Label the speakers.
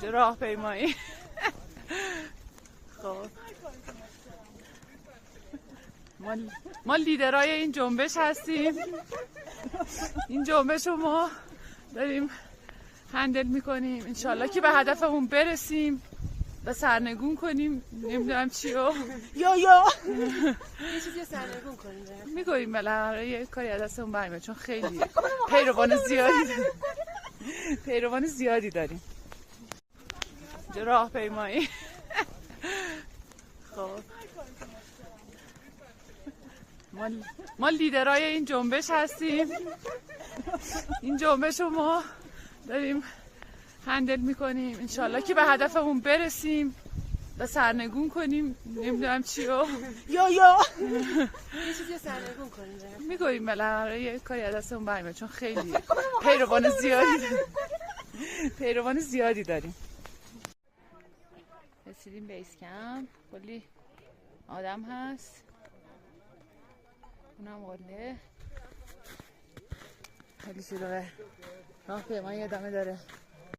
Speaker 1: اینجا راهپیمایی. خب ما لیدرای این جنبش هستیم. این جنبش رو ما داریم هندل میکنیم، انشالله که به هدفمون برسیم و سرنگون کنیم. نمیدونم چیو
Speaker 2: یا یه چیزی سرنگون کنیم
Speaker 1: میگوییم بالاخره یه کاری از دستمون برمیاد، چون خیلی پیروان زیادی داریم. اینجا راهپیمایی. خب ما لیدرای این جنبش هستیم. این جنبش رو ما داریم هندل میکنیم، انشالله که به هدفمون برسیم و سرنگون کنیم. نمیدونم چیو
Speaker 2: یا یه چیزی سرنگون کنیم
Speaker 1: میگوییم بالاخره یه کاری از دستمون برمیاد، چون خیلی پیروان زیادی داریم. رسیدیم بیس کمپ، کلی آدم هست، اونم قله. خیلی شلوغه، راهپیمایی ادامه داره.